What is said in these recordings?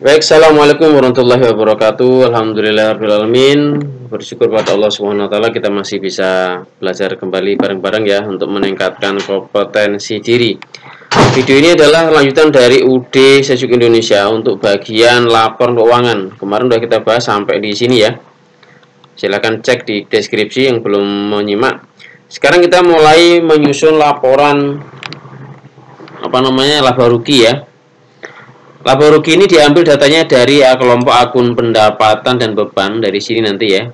Baik, assalamualaikum warahmatullahi wabarakatuh. Alhamdulillahirrahmanirrahim. Bersyukur pada Allah Subhanahu wa Ta'ala kita masih bisa belajar kembali bareng-bareng ya untuk meningkatkan kompetensi diri. Video ini adalah lanjutan dari UD Sejuk Indonesia untuk bagian laporan keuangan. Kemarin sudah kita bahas sampai di sini ya. Silahkan cek di deskripsi yang belum menyimak. Sekarang kita mulai menyusun laporan laba rugi ya. Laba rugi ini diambil datanya dari kelompok akun pendapatan dan beban dari sini nanti ya.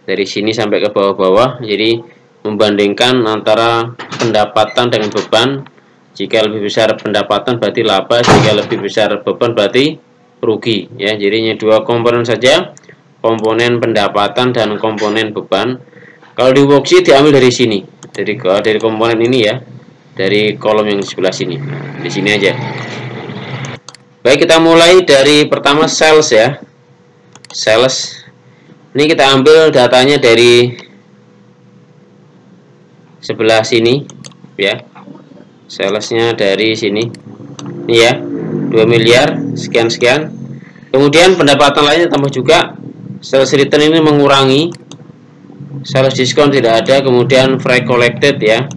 Dari sini sampai ke bawah-bawah. Jadi membandingkan antara pendapatan dengan beban. Jika lebih besar pendapatan berarti laba, jika lebih besar beban berarti rugi ya. Jadi hanya dua komponen saja, komponen pendapatan dan komponen beban. Kalau di worksheet diambil dari sini. Dari komponen ini ya. Dari kolom yang di sebelah sini. Di sini aja. Baik, kita mulai dari pertama sales ya. Sales. Ini kita ambil datanya dari sebelah sini ya. Salesnya dari sini. Ini ya. 2 miliar sekian-sekian. Kemudian pendapatan lainnya tambah juga. Sales return ini mengurangi. Sales diskon tidak ada, kemudian free collected ya.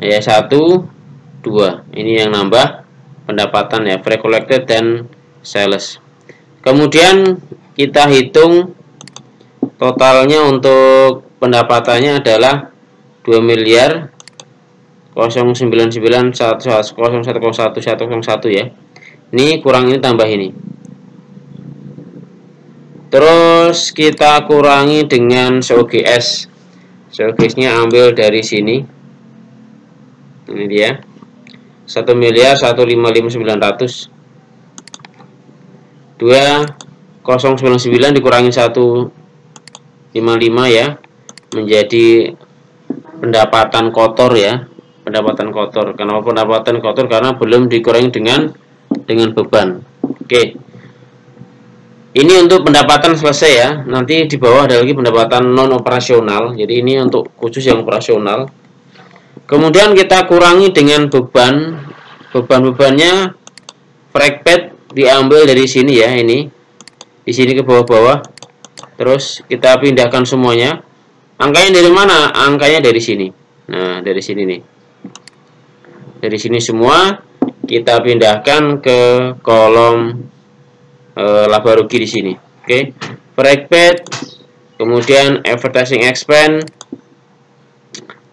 Ya 1 2. Ini yang nambah pendapatan ya, free collected dan sales. Kemudian kita hitung totalnya untuk pendapatannya adalah 2 miliar 099.101.101 ya. Ini kurang ini tambah ini. Terus kita kurangi dengan COGS. COGS-nya ambil dari sini. Ini dia. 1.155.900. 2.099 dikurangi 155 ya, menjadi pendapatan kotor ya. Pendapatan kotor. Kenapa pendapatan kotor? Karena belum dikurangi dengan beban. Oke. Ini untuk pendapatan selesai ya. Nanti di bawah ada lagi pendapatan non operasional. Jadi ini untuk khusus yang operasional. Kemudian kita kurangi dengan beban. Beban-bebannya fragment diambil dari sini ya, ini. Di sini ke bawah-bawah. Terus kita pindahkan semuanya. Angkanya dari mana? Angkanya dari sini. Nah, dari sini nih. Dari sini semua kita pindahkan ke kolom laba rugi di sini. Oke. Fragment, kemudian advertising expense,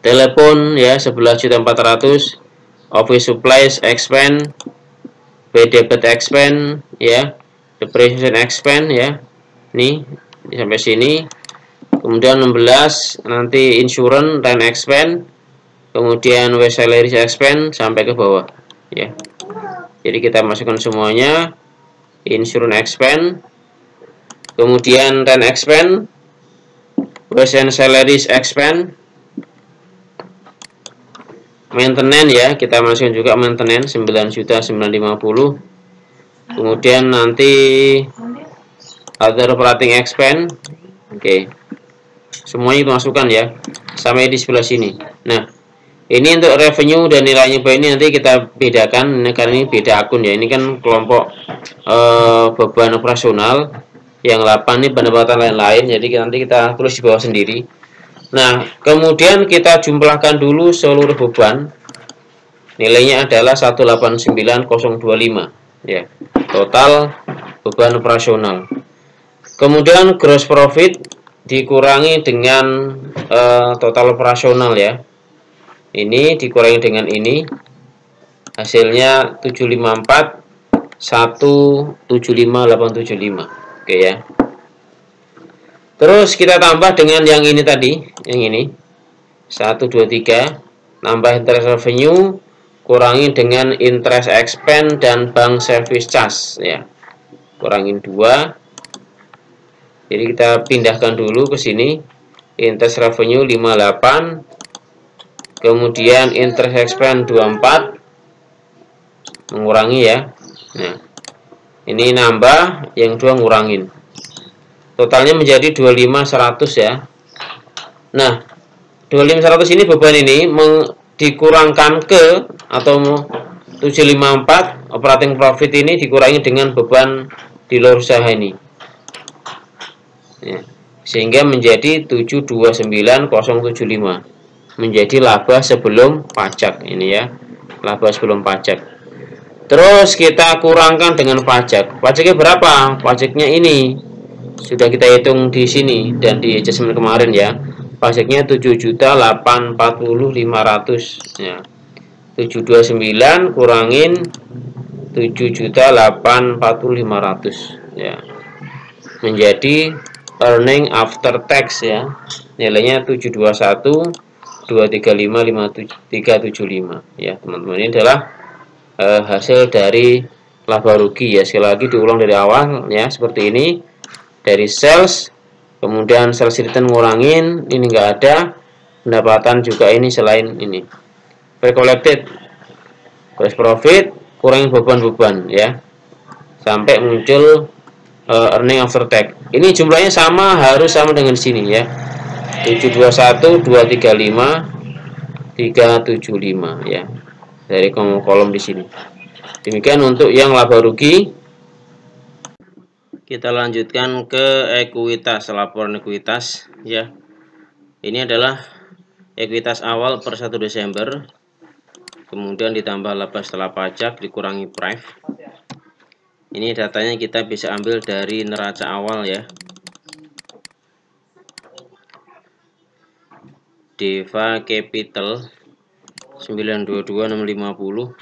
telepon ya 11.400.000, office supplies expense, debit expense ya, depreciation expense ya. Nih sampai sini. Kemudian 16 nanti insurance, rent expense, kemudian wage salary expense sampai ke bawah ya. Jadi kita masukkan semuanya. Insurance expense, kemudian rent expense, wage and salaries expense, maintenance ya, kita masukkan juga maintenance 9.950.000. Kemudian nanti other operating expense. Oke. Semuanya itu masukkan ya. Sampai di sebelah sini. Nah, ini untuk revenue dan nilainya ini nanti kita bedakan karena ini beda akun ya. Ini kan kelompok beban operasional. Yang 8 ini pendapatan lain-lain. Jadi nanti kita tulis di bawah sendiri. Nah, kemudian kita jumlahkan dulu seluruh beban. Nilainya adalah 189.025 ya. Total beban operasional. Kemudian gross profit dikurangi dengan total operasional ya. Ini dikurangi dengan ini. Hasilnya 754.175.875. Oke ya. Terus kita tambah dengan yang ini tadi, yang ini 1, 2, 3, nambah interest revenue, kurangi dengan interest expense dan bank service charge ya, kurangin 2. Jadi kita pindahkan dulu ke sini, interest revenue 58, kemudian interest expense 24, mengurangi ya. Nah, ini nambah, yang 2 ngurangin. Totalnya menjadi 25.100 ya. Nah, 25.100 ini beban ini dikurangkan atau 754 operating profit ini dikurangi dengan beban di luar usaha ini ya. Sehingga menjadi 729075 menjadi laba sebelum pajak ini ya, laba sebelum pajak. Terus kita kurangkan dengan pajak. Pajaknya berapa? Pajaknya ini sudah kita hitung di sini dan di adjustment kemarin ya. Pajaknya 7.840.500 ya. 729 kurangin 7.840.500 ya. Menjadi earning after tax ya. Nilainya 721.235.375 ya, teman-teman. Ini adalah hasil dari laba rugi ya. Sekali lagi diulang dari awal ya, seperti ini. Dari sales, kemudian sales return ngurangin, ini enggak ada. Pendapatan juga ini selain ini. Pre-collected, gross profit, kurangin beban-beban ya. Sampai muncul earning after tax. Ini jumlahnya sama, harus sama dengan sini ya. 721.235.375 ya. Dari kolom di sini. Demikian untuk yang laba rugi. Kita lanjutkan ke ekuitas, laporan ekuitas ya. Ini adalah ekuitas awal per 1 Desember. Kemudian ditambah laba setelah pajak dikurangi prive. Ini datanya kita bisa ambil dari neraca awal ya. Deva Capital 922650.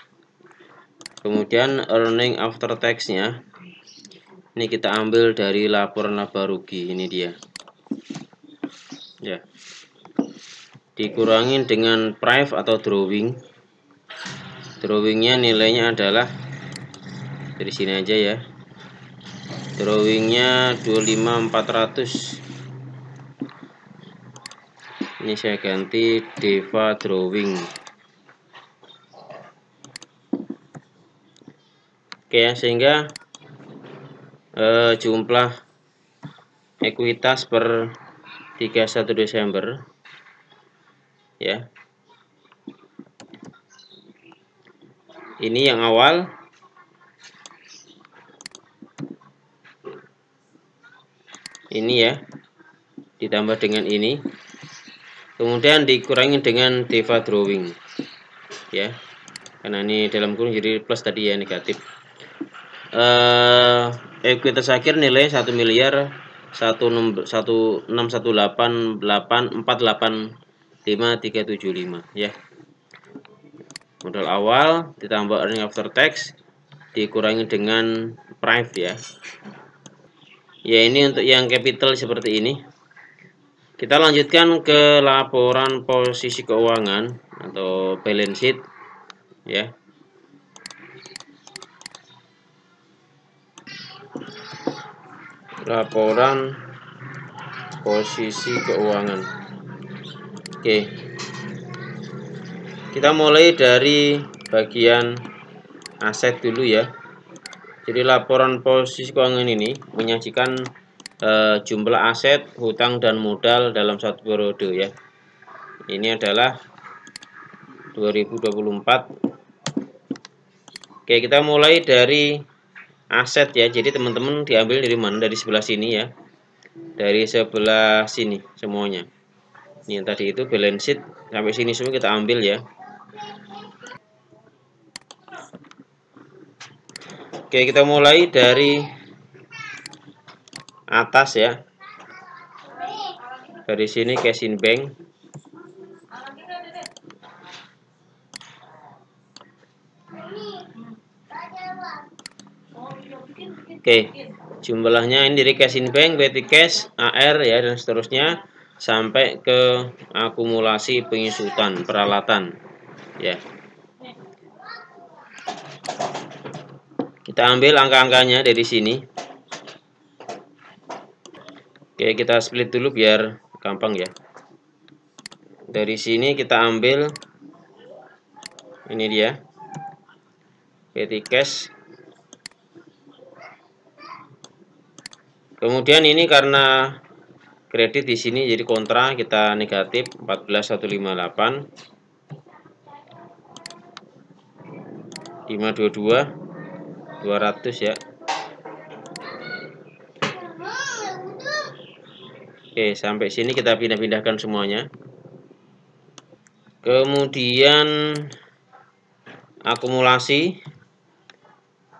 Kemudian earning after tax-nya ini kita ambil dari laporan laba rugi, ini dia ya, dikurangin dengan prive atau drawing. Drawingnya nilainya adalah dari sini aja ya, drawingnya 25400. Ini saya ganti Deva drawing. Oke ya, sehingga jumlah ekuitas per 31 Desember ya. Ini yang awal. Ini ya, ditambah dengan ini. Kemudian dikurangi dengan Deva drawing ya. Karena ini dalam kurung jadi plus tadi ya, negatif. Ekuitas akhir nilai 1.611.88485.375 ya. Modal awal ditambah earning after tax dikurangi dengan prive ya. Ya, ini untuk yang capital seperti ini. Kita lanjutkan ke laporan posisi keuangan atau balance sheet ya. Laporan posisi keuangan. Oke. Kita mulai dari bagian aset dulu ya. Jadi laporan posisi keuangan ini menyajikan jumlah aset, hutang dan modal dalam satu periode ya. Ini adalah 2024. Oke, kita mulai dari aset ya. Jadi teman-teman diambil dari mana? Dari sebelah sini ya. Dari sebelah sini semuanya. Ini yang tadi itu balance sheet sampai sini semua kita ambil ya. Oke, kita mulai dari atas ya. Dari sini cash in bank. Oke, jumlahnya ini dari cash in bank, petty cash, AR ya, dan seterusnya sampai ke akumulasi pengisutan peralatan ya. Kita ambil angka-angkanya dari sini. Oke, kita split dulu biar gampang ya. Dari sini kita ambil ini dia petty cash. Kemudian ini karena kredit di sini jadi kontra, kita negatif 14.158 522 200 ya. Oke, sampai sini kita pindah-pindahkan semuanya. Kemudian akumulasi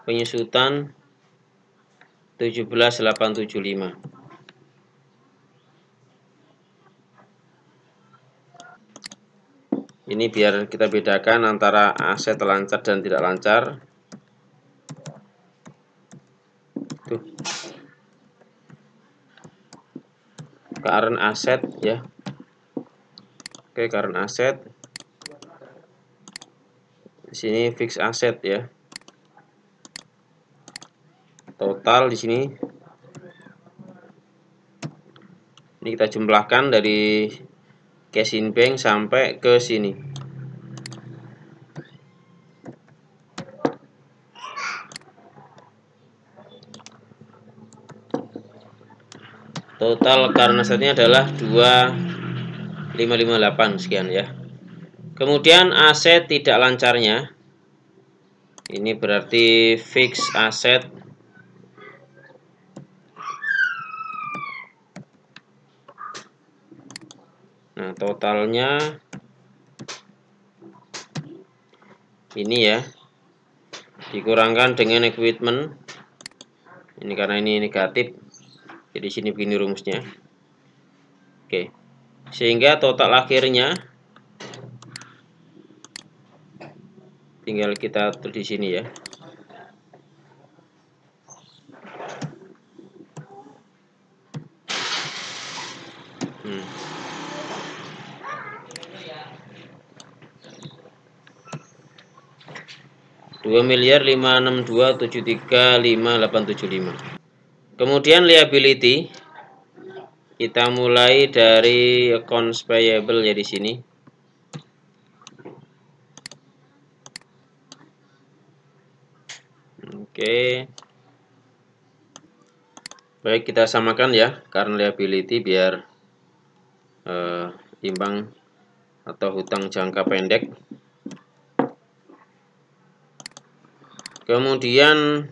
penyusutan 17875. Ini biar kita bedakan antara aset lancar dan tidak lancar. Tuh. Current asset ya. Oke, current asset. Di sini fixed asset ya. Total di sini. Ini kita jumlahkan dari cash in bank sampai ke sini. Total current assetnya adalah 2558 sekian ya. Kemudian aset tidak lancarnya, ini berarti fixed asset. Nah, totalnya ini ya, dikurangkan dengan equipment. Ini karena ini negatif, jadi sini begini rumusnya. Oke, sehingga total akhirnya tinggal kita tulis di sini ya. Hmm. Rp2.562.735.875. Kemudian liability kita mulai dari accounts payable ya di sini. Oke. Baik, kita samakan ya current liability biar imbang atau hutang jangka pendek. Kemudian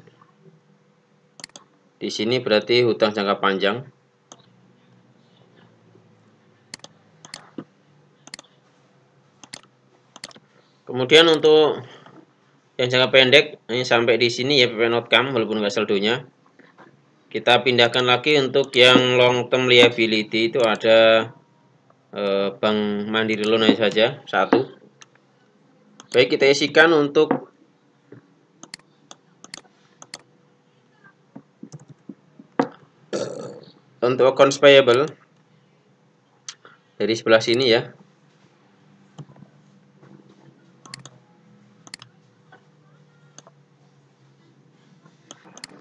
di sini berarti hutang jangka panjang. Kemudian untuk yang jangka pendek ini sampai di sini ya PP outcome walaupun nggak saldonya. Kita pindahkan lagi untuk yang long term liability, itu ada Bank Mandiri Loan saja satu. Baik, kita isikan untuk accounts payable dari sebelah sini ya.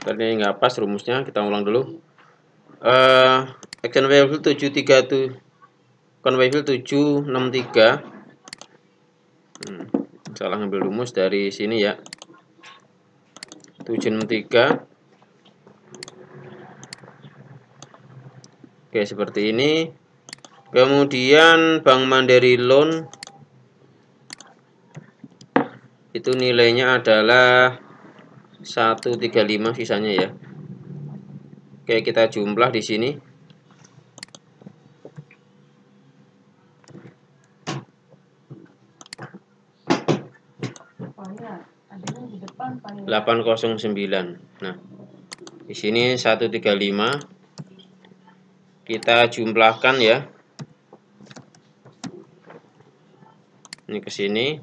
Karena ini nggak pas rumusnya, kita ulang dulu. Account payable 733, account payable 763. Salah ngambil rumus dari sini ya. 763. Oke, seperti ini. Kemudian Bank Mandiri Loan itu nilainya adalah 135 sisanya ya. Oke, kita jumlah di sini. Di depan 809. Nah, di sini 135. Kita jumlahkan ya. Ini ke sini.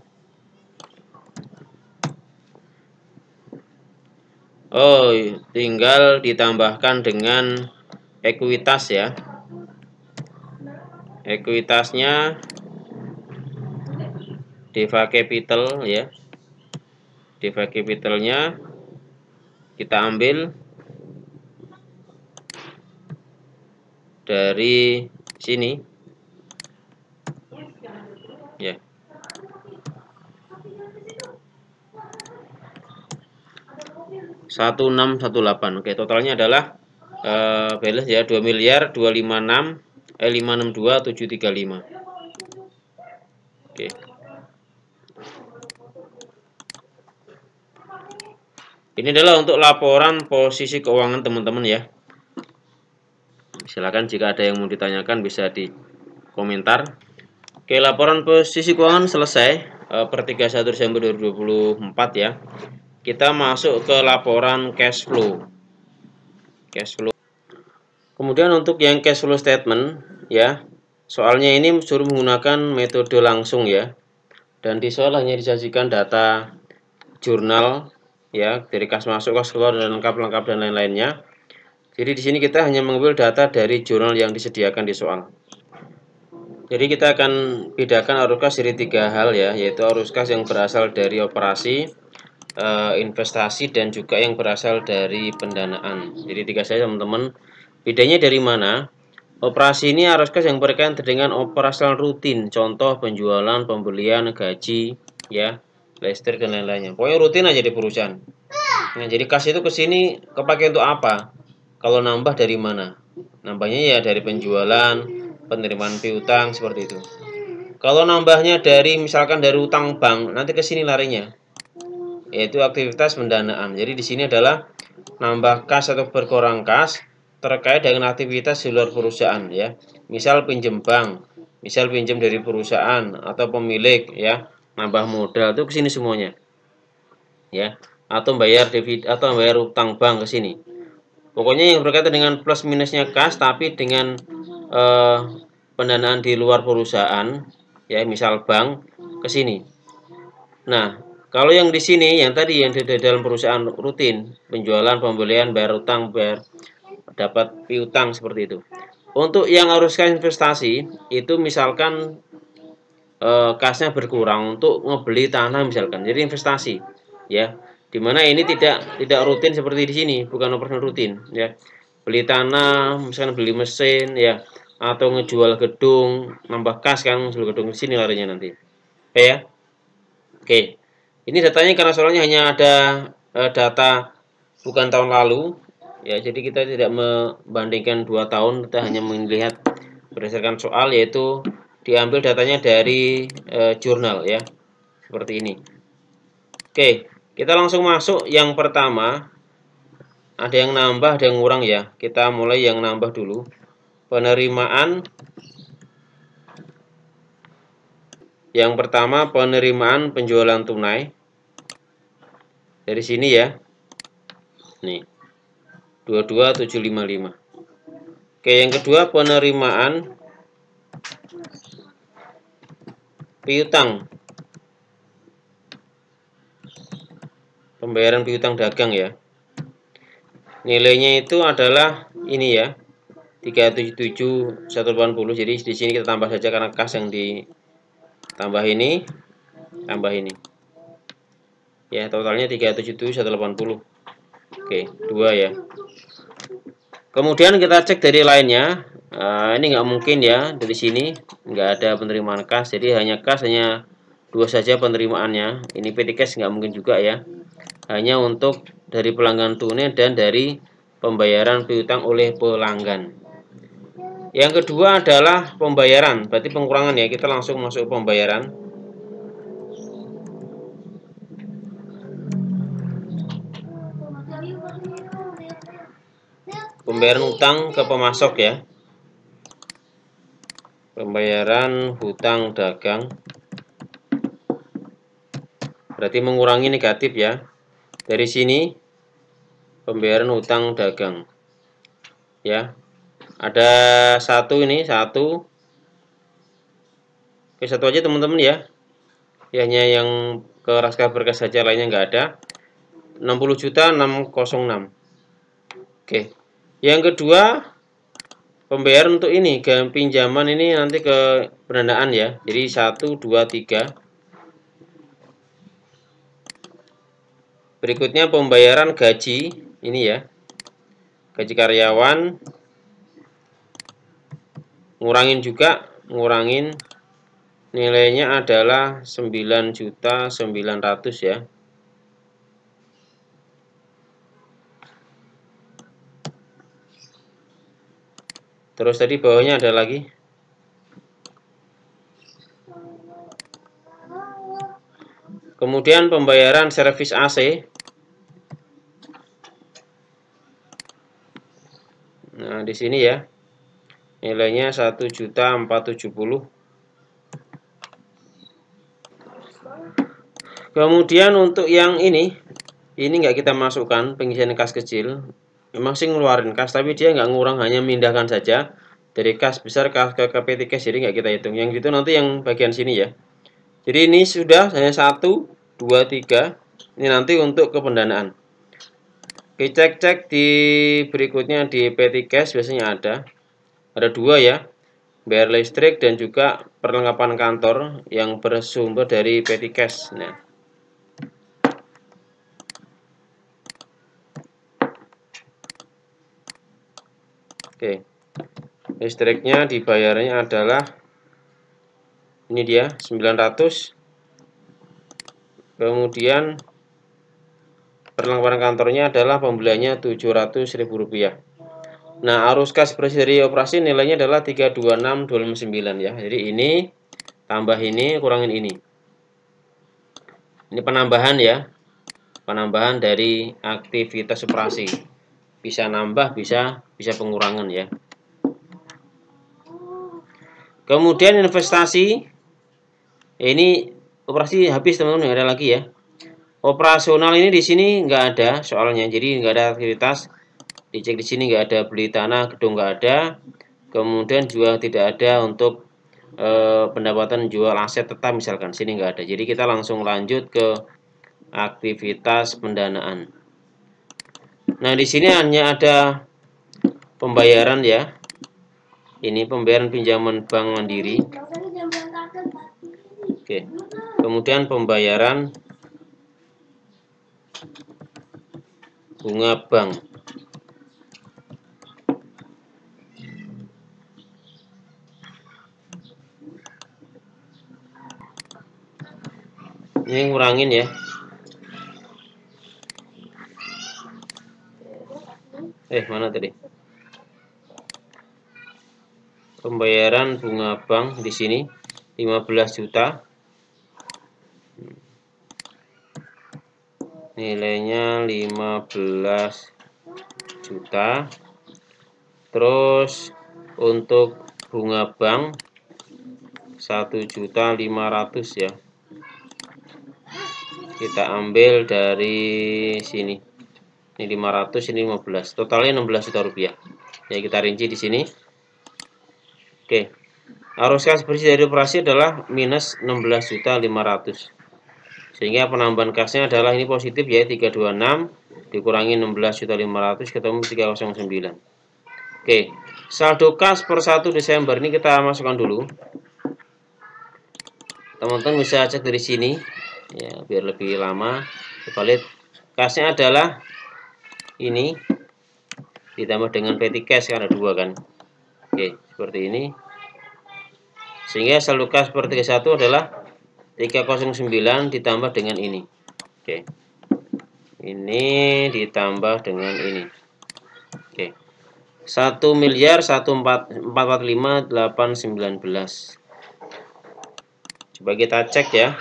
Oh, tinggal ditambahkan dengan ekuitas ya. Ekuitasnya DEVA capital ya. DEVA capitalnya kita ambil dari sini ya. 1618. Oke, totalnya adalah balance ya 2.256.562.735. Oke. Ini adalah untuk laporan posisi keuangan teman-teman ya. Silakan jika ada yang mau ditanyakan bisa di komentar. Oke, laporan posisi keuangan selesai per 31 Desember 2024 ya. Kita masuk ke laporan cash flow. Kemudian untuk yang cash flow statement ya, soalnya ini suruh menggunakan metode langsung ya. Dan di soal hanya disajikan data jurnal ya, dari kas masuk, kas keluar, dan lengkap dan lain-lainnya. Jadi di sini kita hanya mengambil data dari jurnal yang disediakan di soal. Jadi kita akan bedakan arus kas dari 3 hal ya, yaitu arus kas yang berasal dari operasi, investasi, dan juga yang berasal dari pendanaan. Jadi 3 saja teman-teman. Bedanya dari mana? Operasi ini arus kas yang berkaitan dengan operasional rutin, contoh penjualan, pembelian, gaji, ya, listrik dan lain-lainnya. Pokoknya rutin aja di perusahaan. Nah, jadi kas itu ke sini kepake untuk apa? Kalau nambah dari mana? Nambahnya ya dari penjualan, penerimaan piutang seperti itu. Kalau nambahnya dari misalkan dari utang bank, nanti ke sini larinya, yaitu aktivitas pendanaan. Jadi di sini adalah nambah kas atau berkurang kas terkait dengan aktivitas di luar perusahaan ya. Misal pinjam bank, misal pinjam dari perusahaan atau pemilik ya, nambah modal itu ke sini semuanya. Ya, atau bayar dividen atau bayar utang bank ke sini. Pokoknya yang berkaitan dengan plus minusnya kas tapi dengan pendanaan di luar perusahaan ya, misal bank ke sini. Nah, kalau yang di sini yang tadi yang di dalam perusahaan rutin, penjualan, pembelian, bayar utang, bayar dapat piutang seperti itu. Untuk yang arus kas investasi itu misalkan kasnya berkurang untuk ngebeli tanah misalkan. Jadi investasi ya. Dimana ini tidak rutin seperti di sini, bukan operasional rutin ya. Beli tanah, misalkan beli mesin ya, atau ngejual gedung, nambah kas kan, ngejual gedung di sini larinya nanti. Oke ya. Oke. Ini datanya karena soalnya hanya ada data bukan tahun lalu ya, jadi kita tidak membandingkan 2 tahun, kita hanya melihat berdasarkan soal, yaitu diambil datanya dari jurnal ya, seperti ini. Oke, kita langsung masuk yang pertama. Ada yang nambah, ada yang kurang ya. Kita mulai yang nambah dulu. Penerimaan. Yang pertama penerimaan penjualan tunai. Dari sini ya. Nih. 22755. Oke, yang kedua penerimaan piutang. Pembayaran piutang dagang ya. Nilainya itu adalah ini ya, 377.180. Jadi di sini kita tambah saja karena kas yang ditambah ini, tambah ini. Ya, totalnya 377.180. Oke, 2 ya. Kemudian kita cek dari lainnya. Ini nggak mungkin ya, dari sini nggak ada penerimaan kas, jadi hanya kas, hanya 2 saja penerimaannya. Ini petty cash nggak mungkin juga ya. Hanya untuk dari pelanggan tunai dan dari pembayaran piutang oleh pelanggan. Yang kedua adalah pembayaran, berarti pengurangan ya. Kita langsung masuk pembayaran. Pembayaran utang ke pemasok ya. Pembayaran hutang dagang. Berarti mengurangi negatif ya. Dari sini pembayaran hutang dagang. Ya. Ada satu ini, satu. Oke, satu aja teman-teman ya. Hanya yang ke Raska Berkas saja, lainnya nggak ada. 60.606. Oke. Yang kedua pembayaran untuk ini ke pinjaman ini nanti ke pendanaan ya. Jadi 1, 2, 3. Berikutnya pembayaran gaji ini ya. Gaji karyawan. Ngurangin nilainya adalah 9.900.000 ya. Terus tadi bawahnya ada lagi. Kemudian pembayaran servis AC. Nah, di sini ya. nilainya 1.470.000. Kemudian untuk yang ini nggak kita masukkan pengisian kas kecil. Memang sih ngeluarin kas, tapi dia nggak ngurang, hanya memindahkan saja dari kas besar ke PT Cash, jadi nggak kita hitung. Yang itu nanti yang bagian sini ya. Jadi ini sudah hanya 1, 2, 3. Ini nanti untuk kependanaan. Oke, cek di berikutnya di PT Cash biasanya ada 2 ya, bayar listrik dan juga perlengkapan kantor yang bersumber dari PT Cash. Nah, oke, listriknya dibayarnya adalah ini dia 900. Kemudian perlengkapan kantornya adalah pembeliannya Rp700.000. Nah, arus kas bersih dari operasi nilainya adalah 326.259 ya. Jadi ini tambah ini kurangin ini. Ini penambahan ya. Penambahan dari aktivitas operasi. Bisa nambah, bisa pengurangan ya. Kemudian investasi. Ini operasi habis teman-teman, nggak ada lagi ya. Operasional ini di sini nggak ada soalnya, jadi nggak ada aktivitas. Dicek di sini nggak ada beli tanah, gedung nggak ada. Kemudian juga tidak ada untuk pendapatan jual aset tetap misalkan, sini nggak ada. Jadi kita langsung lanjut ke aktivitas pendanaan. Nah, di sini hanya ada pembayaran ya. Ini pembayaran pinjaman Bank Mandiri. Oke. Kemudian pembayaran bunga bank. Ini ngurangin ya. Mana tadi? Pembayaran bunga bank di sini 15 juta. Nilainya 15 juta. Terus untuk bunga bank 1.500.000 ya. Kita ambil dari sini. Ini 500, ini 15. Totalnya 16 juta rupiah. Ya, kita rinci di sini. Oke. Arus kas bersih dari operasi adalah minus 16.500.000. Sehingga penambahan kasnya adalah ini positif ya, 326 dikurangi 16.500.000 ketemu 309. Oke. Saldo kas per 1 Desember ini kita masukkan dulu. Teman-teman bisa cek dari sini ya, biar lebih lama. Coba lihat, kasnya adalah ini ditambah dengan petty cash karena 2 kan. Oke, seperti ini. Sehingga saldo kas per 31 adalah 309 ditambah dengan ini. Oke. Ini ditambah dengan ini. Oke. 1.145.819. Coba kita cek ya.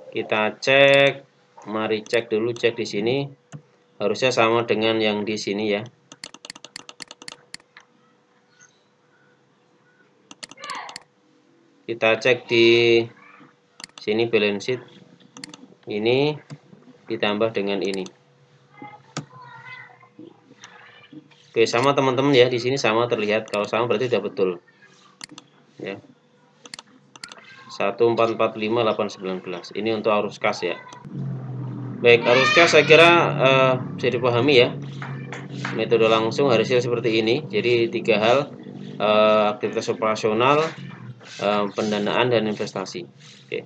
Kita cek, mari cek dulu, cek di sini. Harusnya sama dengan yang di sini ya. Kita cek di sini balance sheet. Ini ditambah dengan ini. Oke, sama teman-teman ya, di sini sama terlihat. Kalau sama berarti sudah betul. Ya. 1.445.819. Ini untuk arus kas ya. Baik, arus kas saya kira bisa dipahami ya. Metode langsung hasil seperti ini. Jadi 3 hal, aktivitas operasional, pendanaan dan investasi. Oke.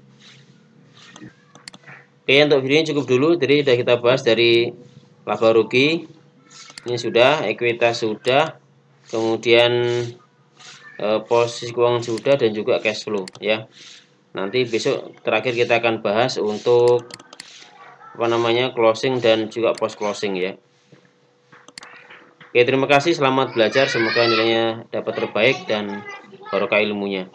Oke, untuk video ini cukup dulu. Jadi sudah kita bahas dari laba rugi. Ini sudah, ekuitas sudah, kemudian posisi keuangan sudah, dan juga cash flow ya. Nanti besok terakhir kita akan bahas untuk closing dan juga post closing ya. Oke, terima kasih, selamat belajar, semoga nilainya dapat terbaik dan barokah ilmunya.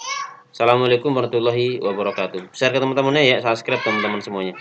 Assalamualaikum warahmatullahi wabarakatuh. Share ke teman-temannya ya, subscribe teman-teman semuanya.